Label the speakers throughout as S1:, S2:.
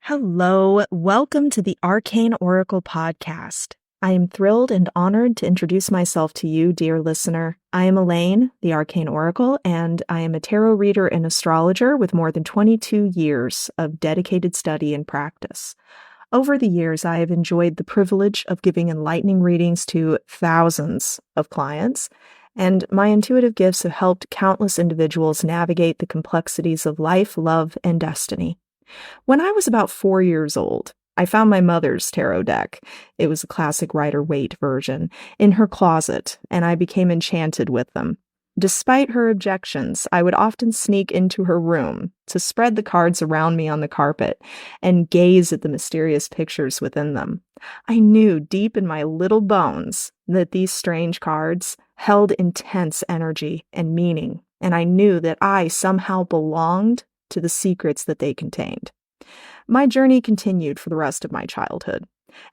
S1: Hello, welcome to the Arcane Oracle podcast. I am thrilled and honored to introduce myself to you, dear listener. I am Elaine, the Arcane Oracle, and I am a tarot reader and astrologer with more than 22 years of dedicated study and practice. Over the years, I have enjoyed the privilege of giving enlightening readings to thousands of clients, and my intuitive gifts have helped countless individuals navigate the complexities of life, love, and destiny. When I was about 4 years old, I found my mother's tarot deck. It was a classic Rider-Waite version in her closet, and I became enchanted with them. Despite her objections, I would often sneak into her room to spread the cards around me on the carpet and gaze at the mysterious pictures within them. I knew deep in my little bones that these strange cards held intense energy and meaning, and I knew that I somehow belonged to the secrets that they contained. My journey continued for the rest of my childhood,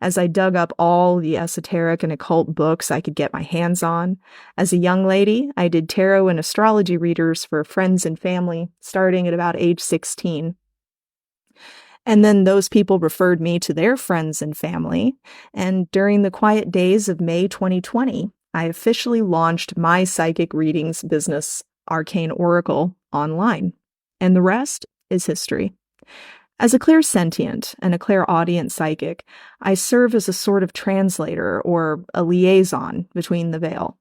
S1: as I dug up all the esoteric and occult books I could get my hands on. As a young lady, I did tarot and astrology readers for friends and family, starting at about age 16. And then those people referred me to their friends and family, and during the quiet days of May 2020, I officially launched my psychic readings business, Arcane Oracle, online. And the rest is history. As a clairsentient and a clairaudient psychic, I serve as a sort of translator or a liaison between the veil.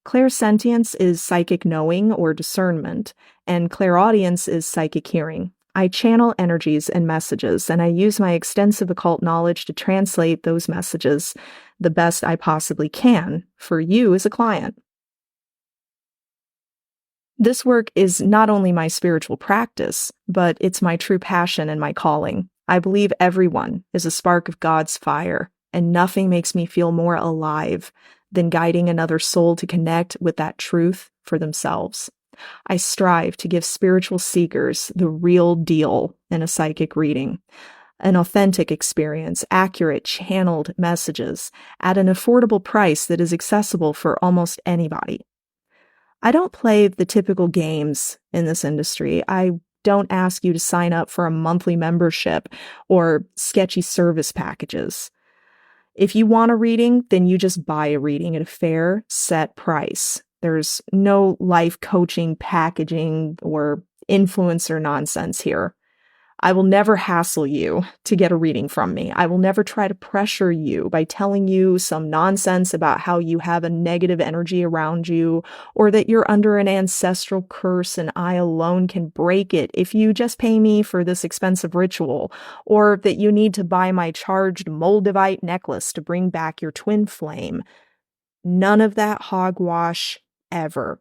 S1: Clairsentience is psychic knowing or discernment, and clairaudience is psychic hearing. I channel energies and messages, and I use my extensive occult knowledge to translate those messages the best I possibly can for you as a client. This work is not only my spiritual practice, but it's my true passion and my calling. I believe everyone is a spark of God's fire, and nothing makes me feel more alive than guiding another soul to connect with that truth for themselves. I strive to give spiritual seekers the real deal in a psychic reading, an authentic experience, accurate, channeled messages at an affordable price that is accessible for almost anybody. I don't play the typical games in this industry. I don't ask you to sign up for a monthly membership or sketchy service packages. If you want a reading, then you just buy a reading at a fair, set price. There's no life coaching, packaging, or influencer nonsense here. I will never hassle you to get a reading from me. I will never try to pressure you by telling you some nonsense about how you have a negative energy around you, or that you're under an ancestral curse and I alone can break it if you just pay me for this expensive ritual, or that you need to buy my charged Moldavite necklace to bring back your twin flame. None of that hogwash ever.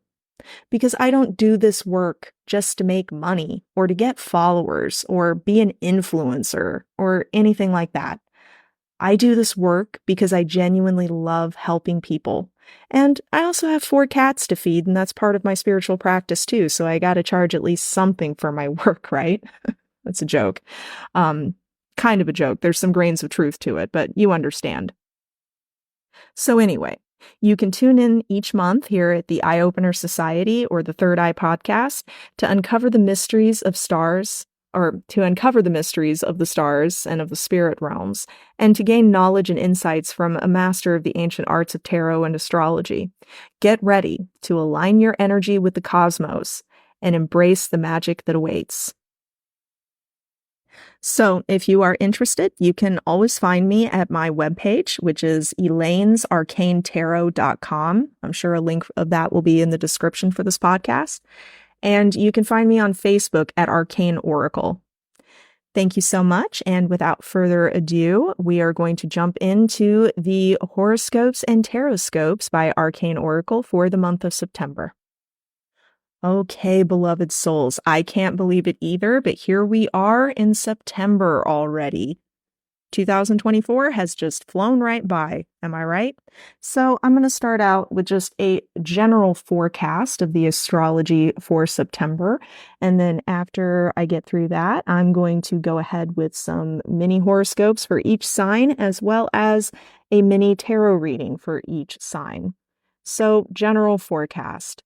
S1: Because I don't do this work just to make money or to get followers or be an influencer or anything like that. I do this work because I genuinely love helping people. And I also have 4 cats to feed, and that's part of my spiritual practice too, so I gotta charge at least something for my work, right? That's a joke. Kind of a joke. There's some grains of truth to it, but you understand. So anyway, you can tune in each month here at the Eye Opener Society or the Third Eye Podcast to uncover the mysteries of stars, or to uncover the mysteries of the stars and of the spirit realms, and to gain knowledge and insights from a master of the ancient arts of tarot and astrology. Get ready to align your energy with the cosmos and embrace the magic that awaits. So if you are interested, you can always find me at my webpage, which is elainesarcanetarot.com. I'm sure a link of that will be in the description for this podcast. And you can find me on Facebook at Arcane Oracle. Thank you so much. And without further ado, we are going to jump into the horoscopes and taroscopes by Arcane Oracle for the month of September. Okay, beloved souls, I can't believe it either, but here we are in September already. 2024 has just flown right by, am I right? So I'm going to start out with just a general forecast of the astrology for September, and then after I get through that, I'm going to go ahead with some mini horoscopes for each sign, as well as a mini tarot reading for each sign. So, general forecast.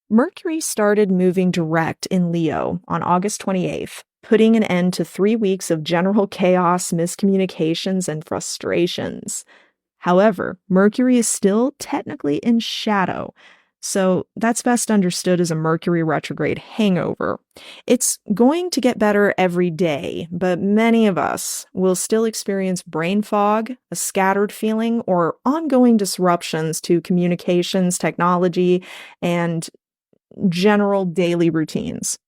S1: Mercury started moving direct in Leo on August 28th, putting an end to 3 weeks of general chaos, miscommunications, and frustrations. However, Mercury is still technically in shadow, so that's best understood as a Mercury retrograde hangover. It's going to get better every day, but many of us will still experience brain fog, a scattered feeling, or ongoing disruptions to communications, technology, and general daily routines.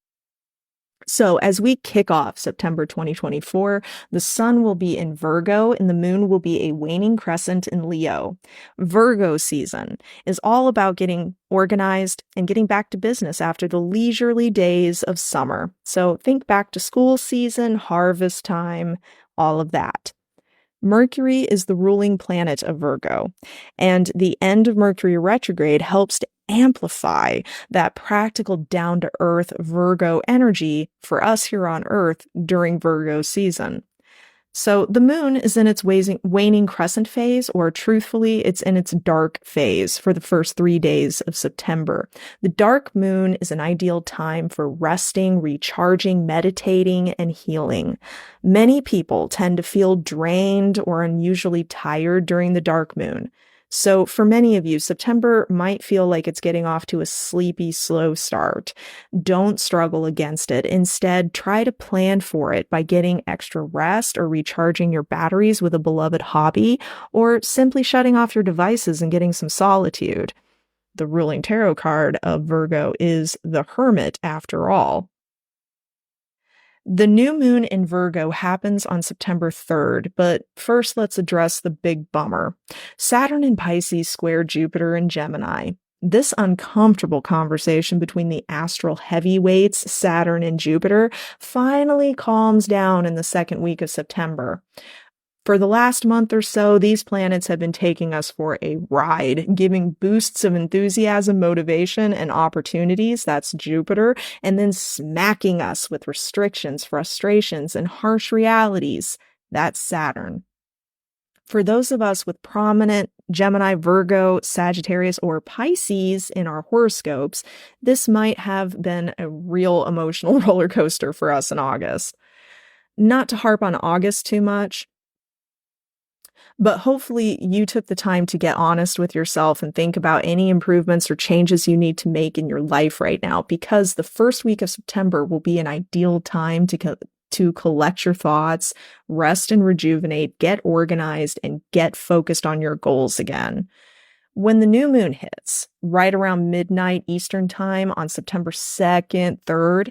S1: So as we kick off September 2024, the sun will be in Virgo and the moon will be a waning crescent in Leo. Virgo season is all about getting organized and getting back to business after the leisurely days of summer. So think back to school season, harvest time, all of that. Mercury is the ruling planet of Virgo, and the end of Mercury retrograde helps to amplify that practical, down-to-earth Virgo energy for us here on Earth during Virgo season. So the moon is in its waning crescent phase, or truthfully, it's in its dark phase for the first 3 days of September. The dark moon is an ideal time for resting, recharging, meditating, and healing. Many people tend to feel drained or unusually tired during the dark moon. So for many of you, September might feel like it's getting off to a sleepy, slow start. Don't struggle against it. Instead, try to plan for it by getting extra rest or recharging your batteries with a beloved hobby, or simply shutting off your devices and getting some solitude. The ruling tarot card of Virgo is the Hermit, after all. The new moon in Virgo happens on September 3rd, but first let's address the big bummer. Saturn in Pisces square Jupiter in Gemini. This uncomfortable conversation between the astral heavyweights, Saturn and Jupiter, finally calms down in the second week of September. For the last month or so, these planets have been taking us for a ride, giving boosts of enthusiasm, motivation, and opportunities, that's Jupiter, and then smacking us with restrictions, frustrations, and harsh realities, that's Saturn. For those of us with prominent Gemini, Virgo, Sagittarius, or Pisces in our horoscopes, this might have been a real emotional roller coaster for us in August. Not to harp on August too much, but hopefully you took the time to get honest with yourself and think about any improvements or changes you need to make in your life right now, because the first week of September will be an ideal time to collect your thoughts, rest and rejuvenate, get organized, and get focused on your goals again. When the new moon hits, right around midnight Eastern time on September 2nd, 3rd,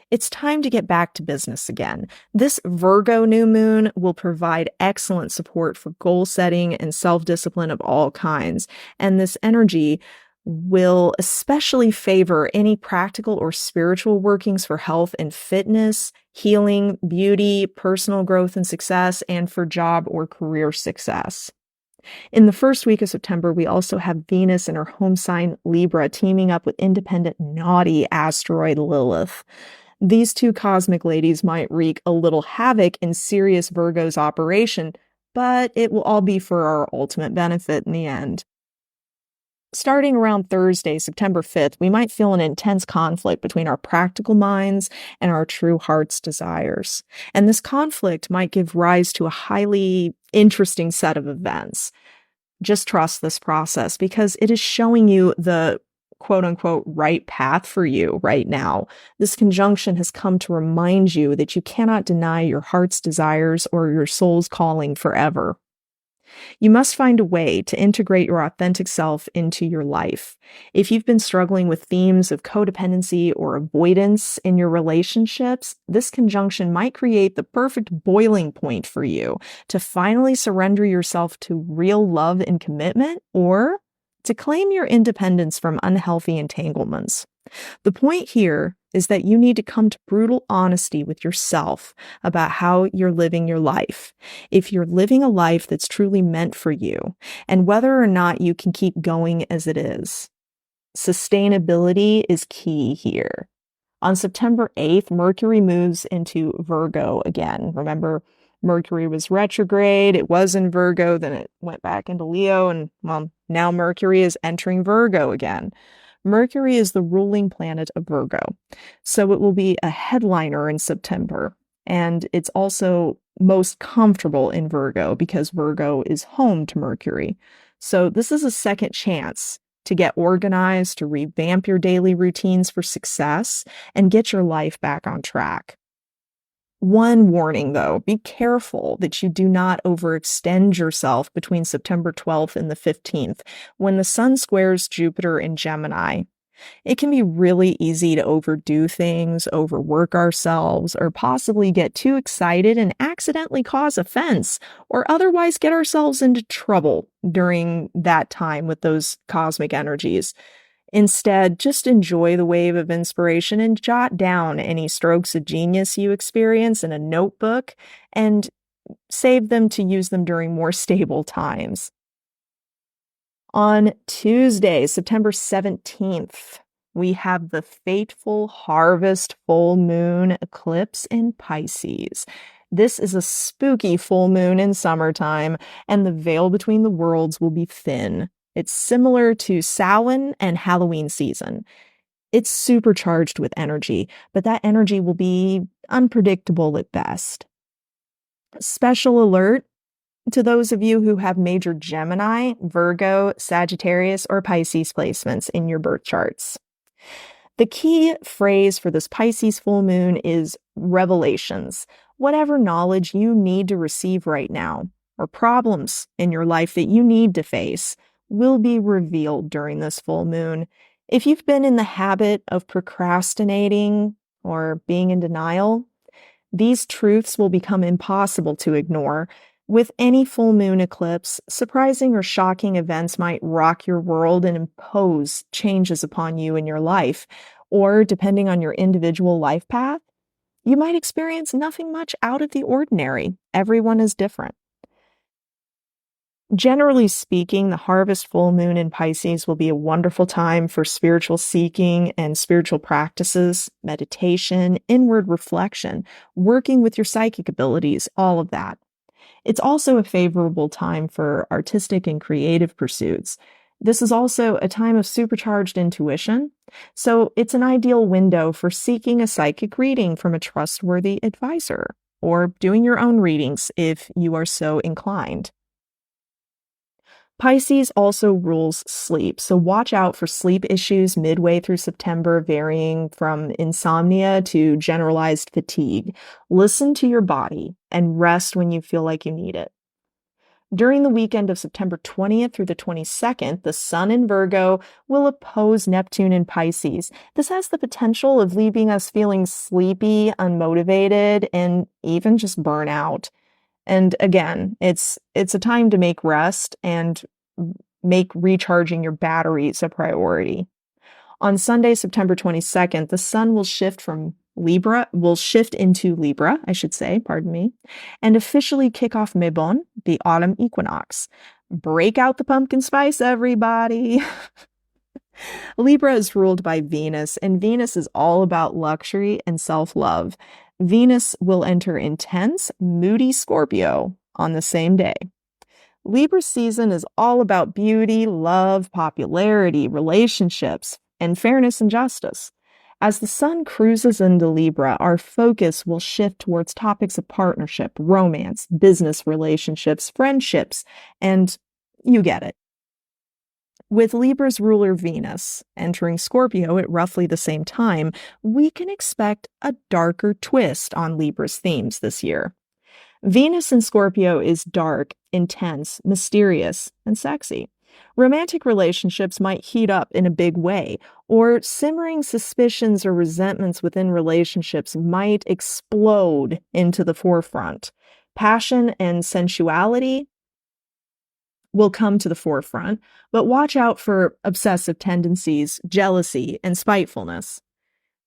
S1: it's time to get back to business again. This Virgo new moon will provide excellent support for goal setting and self-discipline of all kinds. And this energy will especially favor any practical or spiritual workings for health and fitness, healing, beauty, personal growth and success, and for job or career success. In the first week of September, we also have Venus in her home sign Libra teaming up with independent, naughty asteroid Lilith. These two cosmic ladies might wreak a little havoc in Sirius Virgo's operation, but it will all be for our ultimate benefit in the end. Starting around Thursday, September 5th, we might feel an intense conflict between our practical minds and our true heart's desires. And this conflict might give rise to a highly interesting set of events. Just trust this process because it is showing you the quote-unquote right path for you right now. This conjunction has come to remind you that you cannot deny your heart's desires or your soul's calling forever. You must find a way to integrate your authentic self into your life. If you've been struggling with themes of codependency or avoidance in your relationships, this conjunction might create the perfect boiling point for you to finally surrender yourself to real love and commitment, or to claim your independence from unhealthy entanglements. The point here is that you need to come to brutal honesty with yourself about how you're living your life. If you're living a life that's truly meant for you, and whether or not you can keep going as it is. Sustainability is key here. On September 8th, Mercury moves into Virgo again. Remember, Mercury was retrograde, it was in Virgo, then it went back into Leo, and well, now Mercury is entering Virgo again. Mercury is the ruling planet of Virgo, so it will be a headliner in September. And it's also most comfortable in Virgo because Virgo is home to Mercury. So this is a second chance to get organized, to revamp your daily routines for success, and get your life back on track. One warning, though, be careful that you do not overextend yourself between September 12th and the 15th, when the Sun squares Jupiter in Gemini. It can be really easy to overdo things, overwork ourselves, or possibly get too excited and accidentally cause offense, or otherwise get ourselves into trouble during that time with those cosmic energies. Instead, just enjoy the wave of inspiration and jot down any strokes of genius you experience in a notebook and save them to use them during more stable times. On Tuesday, September 17th, we have the fateful harvest full moon eclipse in Pisces. This is a spooky full moon in summertime, and the veil between the worlds will be thin. It's similar to Samhain and Halloween season. It's supercharged with energy, but that energy will be unpredictable at best. Special alert to those of you who have major Gemini, Virgo, Sagittarius, or Pisces placements in your birth charts. The key phrase for this Pisces full moon is revelations. Whatever knowledge you need to receive right now, or problems in your life that you need to face, will be revealed during this full moon. If you've been in the habit of procrastinating or being in denial, these truths will become impossible to ignore. With any full moon eclipse, surprising or shocking events might rock your world and impose changes upon you in your life. Or, depending on your individual life path, you might experience nothing much out of the ordinary. Everyone is different. Generally speaking, the harvest full moon in Pisces will be a wonderful time for spiritual seeking and spiritual practices, meditation, inward reflection, working with your psychic abilities, all of that. It's also a favorable time for artistic and creative pursuits. This is also a time of supercharged intuition, so it's an ideal window for seeking a psychic reading from a trustworthy advisor, or doing your own readings if you are so inclined. Pisces also rules sleep, so watch out for sleep issues midway through September, varying from insomnia to generalized fatigue. Listen to your body and rest when you feel like you need it. During the weekend of September 20th through the 22nd, the Sun in Virgo will oppose Neptune in Pisces. This has the potential of leaving us feeling sleepy, unmotivated, and even just burn out. And again, it's a time to make rest and make recharging your batteries a priority. On Sunday, September 22nd, the Sun will shift into Libra, and officially kick off Mebon, the autumn equinox. Break out the pumpkin spice, everybody. Libra is ruled by Venus, and Venus is all about luxury and self-love. Venus will enter intense, moody Scorpio on the same day. Libra season is all about beauty, love, popularity, relationships, and fairness and justice. As the Sun cruises into Libra, our focus will shift towards topics of partnership, romance, business relationships, friendships, and you get it. With Libra's ruler Venus entering Scorpio at roughly the same time, we can expect a darker twist on Libra's themes this year. Venus in Scorpio is dark, intense, mysterious, and sexy. Romantic relationships might heat up in a big way, or simmering suspicions or resentments within relationships might explode into the forefront. Passion and sensuality will come to the forefront, but watch out for obsessive tendencies, jealousy, and spitefulness.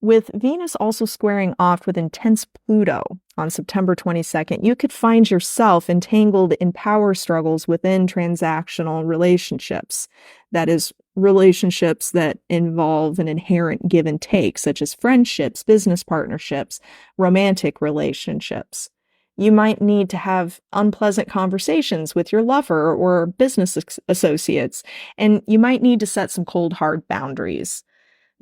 S1: With Venus also squaring off with intense Pluto on September 22nd, you could find yourself entangled in power struggles within transactional relationships. That is, relationships that involve an inherent give and take, such as friendships, business partnerships, romantic relationships. You might need to have unpleasant conversations with your lover or business associates, and you might need to set some cold, hard boundaries.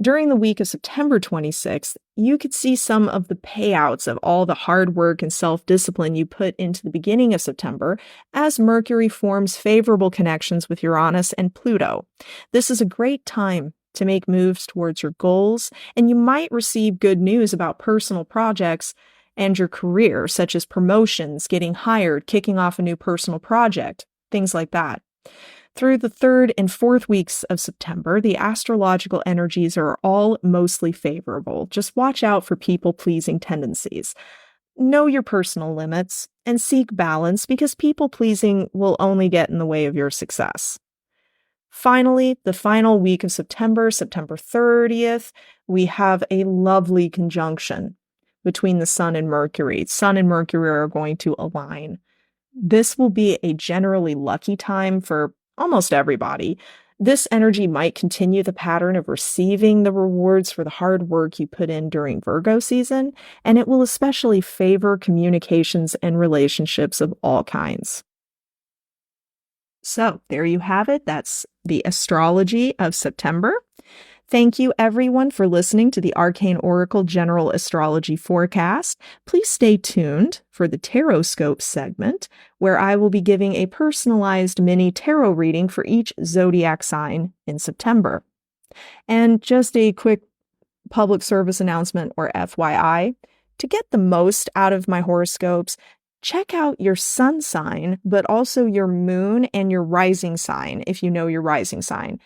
S1: During the week of September 26th, you could see some of the payouts of all the hard work and self-discipline you put into the beginning of September as Mercury forms favorable connections with Uranus and Pluto. This is a great time to make moves towards your goals, and you might receive good news about personal projects and your career, such as promotions, getting hired, kicking off a new personal project, things like that. Through the 3rd and 4th weeks of September, the astrological energies are all mostly favorable. Just watch out for people-pleasing tendencies. Know your personal limits and seek balance because people-pleasing will only get in the way of your success. Finally, the final week of September, September 30th, we have a lovely conjunction between the Sun and Mercury. Sun and Mercury are going to align. This will be a generally lucky time for almost everybody. This energy might continue the pattern of receiving the rewards for the hard work you put in during Virgo season, and it will especially favor communications and relationships of all kinds. So there you have it. That's the astrology of September. Thank you, everyone, for listening to the Arcane Oracle General Astrology Forecast. Please stay tuned for the Taroscope segment, where I will be giving a personalized mini tarot reading for each zodiac sign in September. And just a quick public service announcement, or FYI, to get the most out of my horoscopes, check out your sun sign, but also your moon and your rising sign, if you know your rising sign.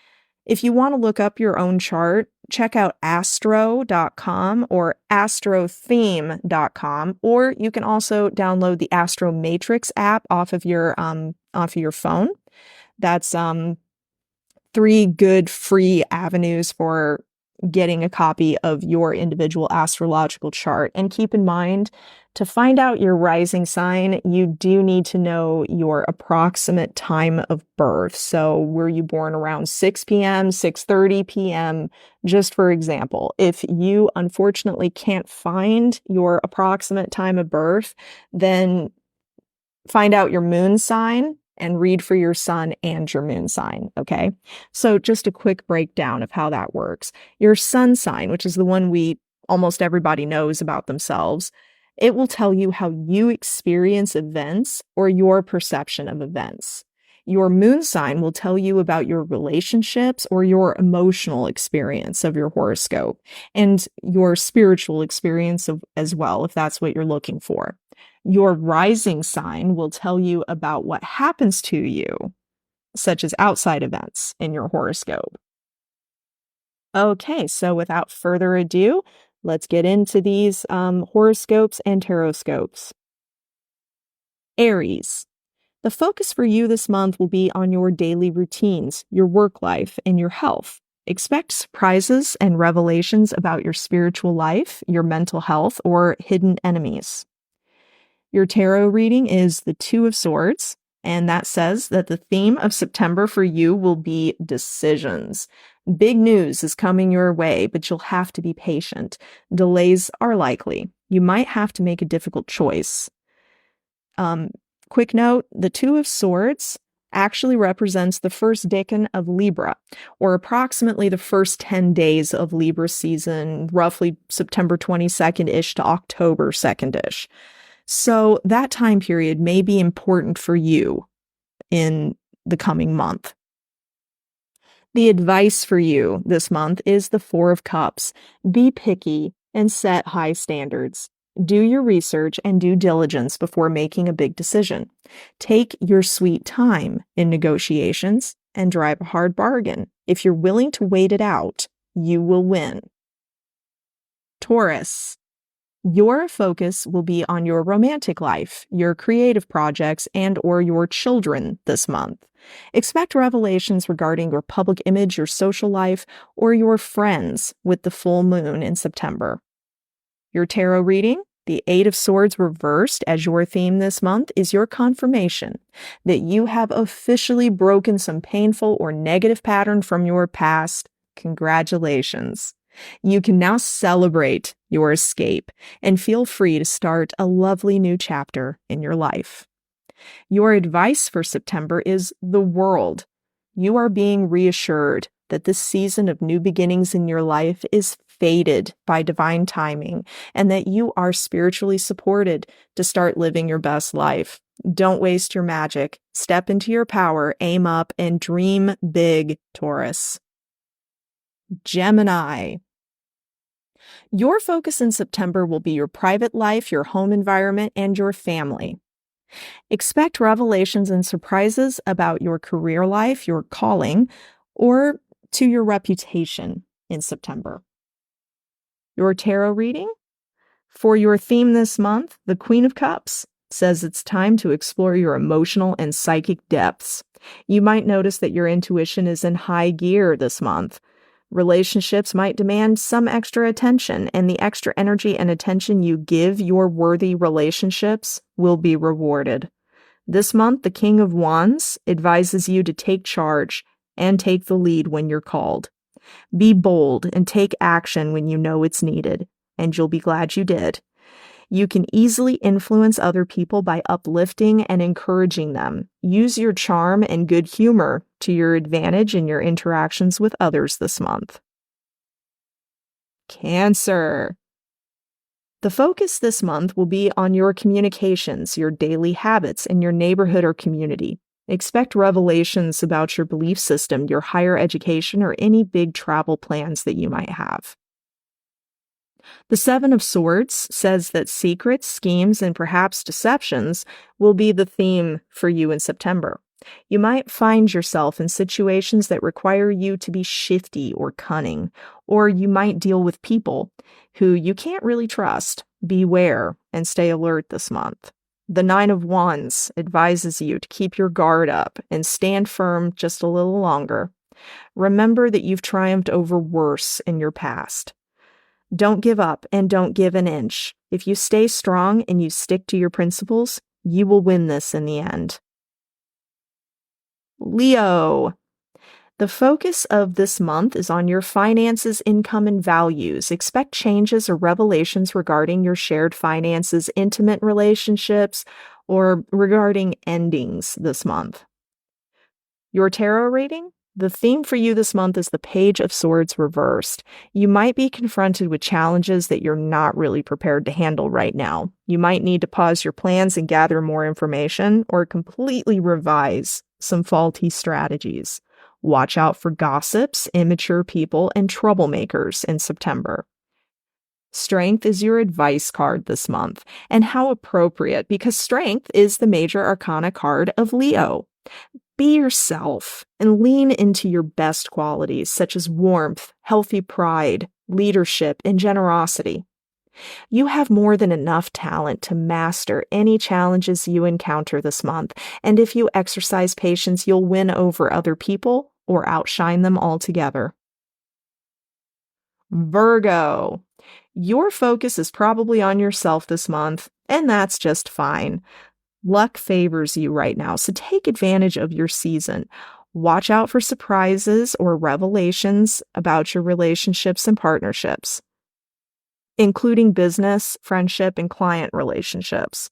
S1: If you want to look up your own chart, check out astro.com or astrotheme.com, or you can also download the Astro Matrix app off of your phone. That's 3 good free avenues for getting a copy of your individual astrological chart. And keep in mind, to find out your rising sign, you do need to know your approximate time of birth. So were you born around 6 p.m., 6:30 p.m., just for example? If you unfortunately can't find your approximate time of birth, then find out your moon sign and read for your sun and your moon sign, okay? So just a quick breakdown of how that works. Your sun sign, which is the one almost everybody knows about themselves, it will tell you how you experience events or your perception of events. Your moon sign will tell you about your relationships or your emotional experience of your horoscope, and your spiritual experience as well, if that's what you're looking for. Your rising sign will tell you about what happens to you, such as outside events in your horoscope. Okay, so without further ado, let's get into these horoscopes and taroscopes. Aries. The focus for you this month will be on your daily routines, your work life, and your health. Expect surprises and revelations about your spiritual life, your mental health, or hidden enemies. Your tarot reading is the 2 of Swords, and that says that the theme of September for you will be decisions. Big news is coming your way, but you'll have to be patient. Delays are likely. You might have to make a difficult choice. Quick note, the 2 of Swords actually represents the first decan of Libra, or approximately the first 10 days of Libra season, roughly September 22nd-ish to October 2nd-ish. So that time period may be important for you in the coming month. The advice for you this month is the 4 of Cups. Be picky and set high standards. Do your research and due diligence before making a big decision. Take your sweet time in negotiations and drive a hard bargain. If you're willing to wait it out, you will win. Taurus. Your focus will be on your romantic life, your creative projects, and or your children this month. Expect revelations regarding your public image, your social life, or your friends with the full moon in September. Your tarot reading, the 8 of Swords reversed as your theme this month, is your confirmation that you have officially broken some painful or negative pattern from your past. Congratulations. You can now celebrate your escape and feel free to start a lovely new chapter in your life. Your advice for September is the World. You are being reassured that this season of new beginnings in your life is fated by divine timing and that you are spiritually supported to start living your best life. Don't waste your magic. Step into your power, aim up, and dream big, Taurus. Gemini. Your focus in September will be your private life, your home environment, and your family. Expect revelations and surprises about your career life, your calling, or to your reputation in September. Your tarot reading? For your theme this month, the Queen of Cups says it's time to explore your emotional and psychic depths. You might notice that your intuition is in high gear this month. Relationships might demand some extra attention, and the extra energy and attention you give your worthy relationships will be rewarded. This month, the King of Wands advises you to take charge and take the lead when you're called. Be bold and take action when you know it's needed, and you'll be glad you did. You can easily influence other people by uplifting and encouraging them. Use your charm and good humor to your advantage in your interactions with others this month. Cancer. The focus this month will be on your communications, your daily habits, and your neighborhood or community. Expect revelations about your belief system, your higher education, or any big travel plans that you might have. The Seven of Swords says that secrets, schemes, and perhaps deceptions will be the theme for you in September. You might find yourself in situations that require you to be shifty or cunning, or you might deal with people who you can't really trust. Beware and stay alert this month. The Nine of Wands advises you to keep your guard up and stand firm just a little longer. Remember that you've triumphed over worse in your past. Don't give up and don't give an inch. If you stay strong and you stick to your principles, you will win this in the end. Leo. The focus of this month is on your finances, income, and values. Expect changes or revelations regarding your shared finances, intimate relationships, or regarding endings this month. Your tarot reading? The theme for you this month is the Page of Swords reversed. You might be confronted with challenges that you're not really prepared to handle right now. You might need to pause your plans and gather more information or completely revise some faulty strategies. Watch out for gossips, immature people, and troublemakers in September. Strength is your advice card this month, and how appropriate because Strength is the major arcana card of Leo. Be yourself and lean into your best qualities such as warmth, healthy pride, leadership, and generosity. You have more than enough talent to master any challenges you encounter this month, and if you exercise patience, you'll win over other people or outshine them altogether. Virgo. Your focus is probably on yourself this month, and that's just fine. Luck favors you right now, so take advantage of your season. Watch out for surprises or revelations about your relationships and partnerships, including business, friendship, and client relationships.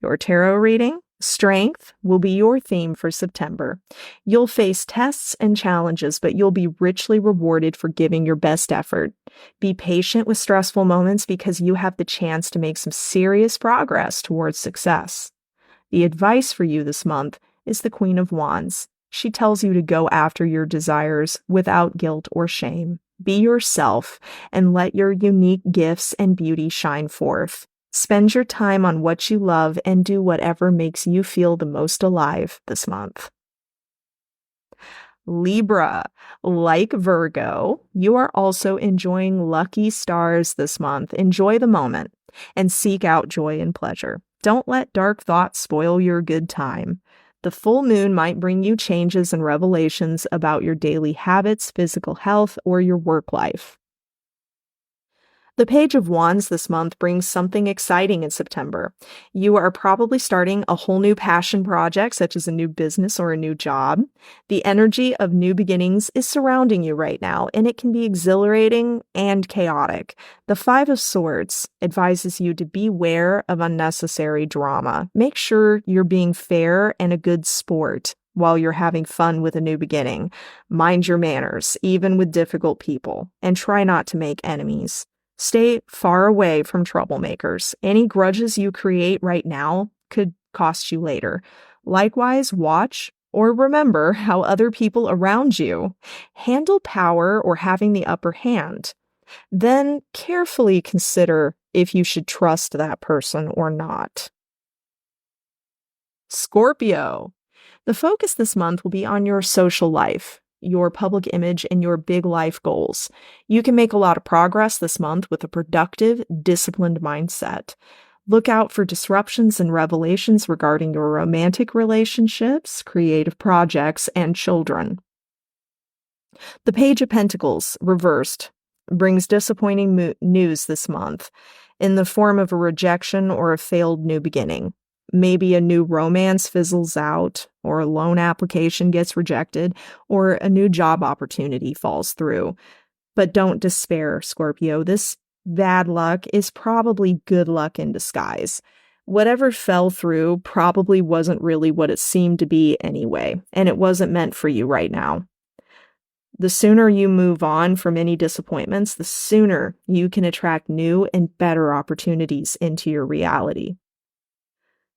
S1: Your tarot reading? Strength will be your theme for September. You'll face tests and challenges, but you'll be richly rewarded for giving your best effort. Be patient with stressful moments because you have the chance to make some serious progress towards success. The advice for you this month is the Queen of Wands. She tells you to go after your desires without guilt or shame. Be yourself and let your unique gifts and beauty shine forth. Spend your time on what you love and do whatever makes you feel the most alive this month. Libra. Like Virgo, you are also enjoying lucky stars this month. Enjoy the moment and seek out joy and pleasure. Don't let dark thoughts spoil your good time. The full moon might bring you changes and revelations about your daily habits, physical health, or your work life. The Page of Wands this month brings something exciting in September. You are probably starting a whole new passion project, such as a new business or a new job. The energy of new beginnings is surrounding you right now, and it can be exhilarating and chaotic. The Five of Swords advises you to beware of unnecessary drama. Make sure you're being fair and a good sport while you're having fun with a new beginning. Mind your manners, even with difficult people, and try not to make enemies. Stay far away from troublemakers. Any grudges you create right now could cost you later. Likewise, watch or remember how other people around you handle power or having the upper hand. Then carefully consider if you should trust that person or not. Scorpio. The focus this month will be on your social life, your public image, and your big life goals. You can make a lot of progress this month with a productive, disciplined mindset. Look out for disruptions and revelations regarding your romantic relationships, creative projects, and children. The Page of Pentacles, reversed, brings disappointing news this month in the form of a rejection or a failed new beginning. Maybe a new romance fizzles out, or a loan application gets rejected, or a new job opportunity falls through. But don't despair, Scorpio. This bad luck is probably good luck in disguise. Whatever fell through probably wasn't really what it seemed to be anyway, and it wasn't meant for you right now. The sooner you move on from any disappointments, the sooner you can attract new and better opportunities into your reality.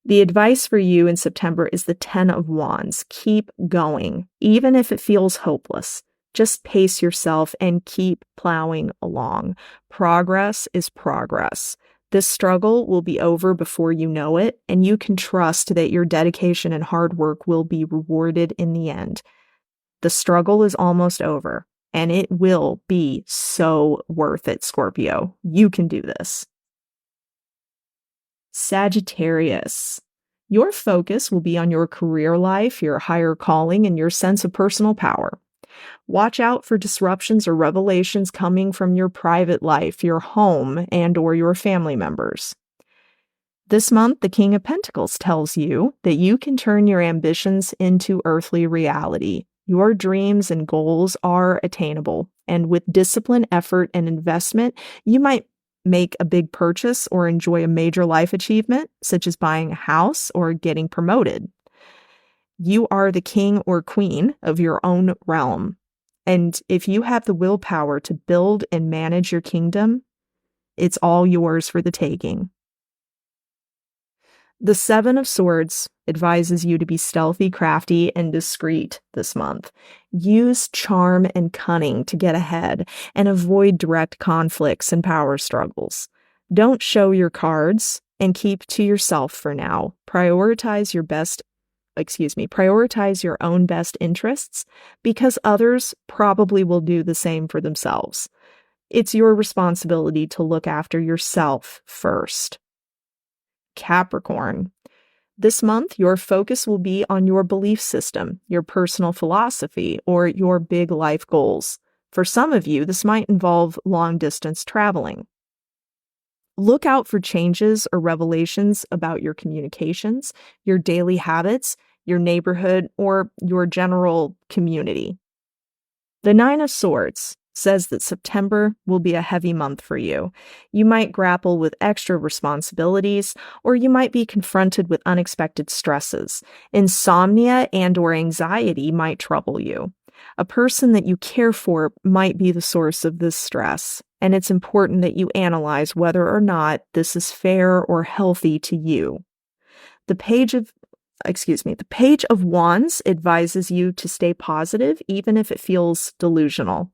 S1: The advice for you in September is the 10 of Wands. Keep going, even if it feels hopeless. Just pace yourself and keep plowing along. Progress is progress. This struggle will be over before you know it, and you can trust that your dedication and hard work will be rewarded in the end. The struggle is almost over, and it will be so worth it, Scorpio. You can do this. Sagittarius. Your focus will be on your career life, your higher calling, and your sense of personal power. Watch out for disruptions or revelations coming from your private life, your home, and or your family members. This month, the King of Pentacles tells you that you can turn your ambitions into earthly reality. Your dreams and goals are attainable, and with discipline, effort, and investment, you might make a big purchase or enjoy a major life achievement, such as buying a house or getting promoted. You are the king or queen of your own realm. And if you have the willpower to build and manage your kingdom, it's all yours for the taking. The Seven of Swords advises you to be stealthy, crafty, and discreet this month. Use charm and cunning to get ahead and avoid direct conflicts and power struggles. Don't show your cards and keep to yourself for now. Prioritize your own best interests because others probably will do the same for themselves. It's your responsibility to look after yourself first. Capricorn. This month, your focus will be on your belief system, your personal philosophy, or your big life goals. For some of you, this might involve long-distance traveling. Look out for changes or revelations about your communications, your daily habits, your neighborhood, or your general community. The Nine of Swords says that September will be a heavy month for you. You might grapple with extra responsibilities, or you might be confronted with unexpected stresses. Insomnia and or anxiety might trouble you. A person that you care for might be the source of this stress, and it's important that you analyze whether or not this is fair or healthy to you. The Page of Wands advises you to stay positive even if it feels delusional.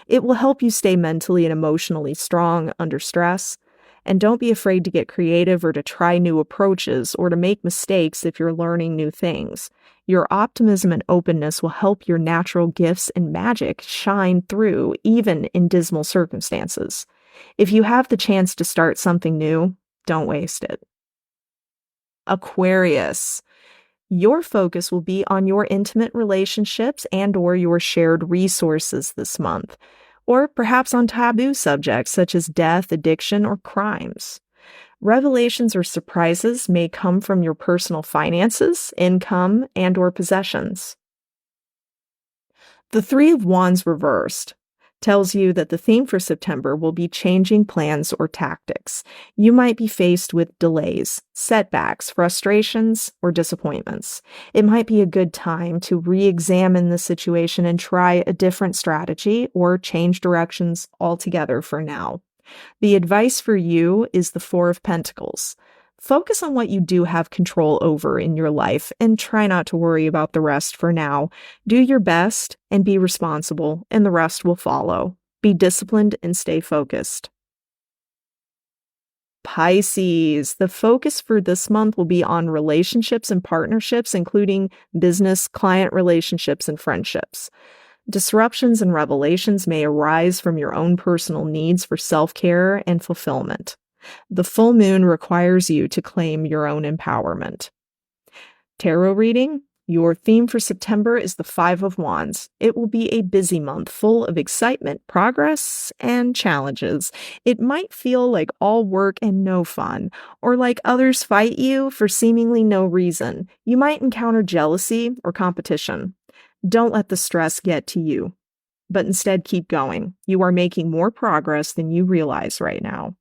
S1: It will help you stay mentally and emotionally strong under stress. And don't be afraid to get creative or to try new approaches or to make mistakes if you're learning new things. Your optimism and openness will help your natural gifts and magic shine through even in dismal circumstances. If you have the chance to start something new, don't waste it. Aquarius. Your focus will be on your intimate relationships and or your shared resources this month, or perhaps on taboo subjects such as death, addiction, or crimes. Revelations or surprises may come from your personal finances, income, and or possessions. The Three of Wands reversed tells you that the theme for September will be changing plans or tactics. You might be faced with delays, setbacks, frustrations, or disappointments. It might be a good time to re-examine the situation and try a different strategy or change directions altogether for now. The advice for you is the Four of Pentacles. Focus on what you do have control over in your life and try not to worry about the rest for now. Do your best and be responsible, and the rest will follow. Be disciplined and stay focused. Pisces, the focus for this month will be on relationships and partnerships, including business, client relationships, and friendships. Disruptions and revelations may arise from your own personal needs for self-care and fulfillment. The full moon requires you to claim your own empowerment. Tarot reading. Your theme for September is the Five of Wands. It will be a busy month full of excitement, progress, and challenges. It might feel like all work and no fun, or like others fight you for seemingly no reason. You might encounter jealousy or competition. Don't let the stress get to you, but instead keep going. You are making more progress than you realize right now.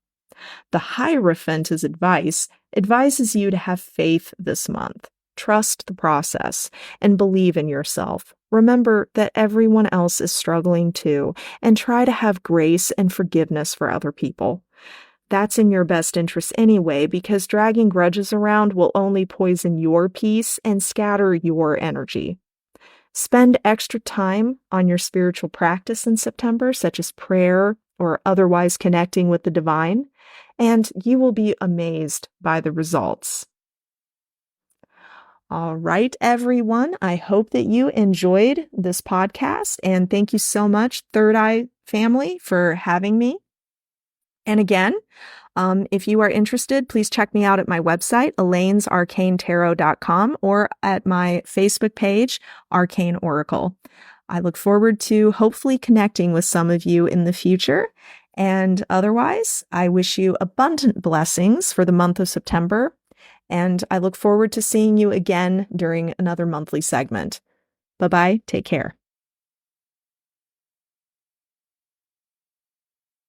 S1: The Hierophant's advice advises you to have faith this month. Trust the process and believe in yourself. Remember that everyone else is struggling too, and try to have grace and forgiveness for other people. That's in your best interest anyway, because dragging grudges around will only poison your peace and scatter your energy. Spend extra time on your spiritual practice in September, such as prayer or otherwise connecting with the divine, and you will be amazed by the results. All right, everyone. I hope that you enjoyed this podcast, and thank you so much, Third Eye family, for having me. And again, if you are interested, please check me out at my website, elainesarcanetarot.com, or at my Facebook page, Arcane Oracle. I look forward to hopefully connecting with some of you in the future. And otherwise, I wish you abundant blessings for the month of September. And I look forward to seeing you again during another monthly segment. Bye-bye. Take care.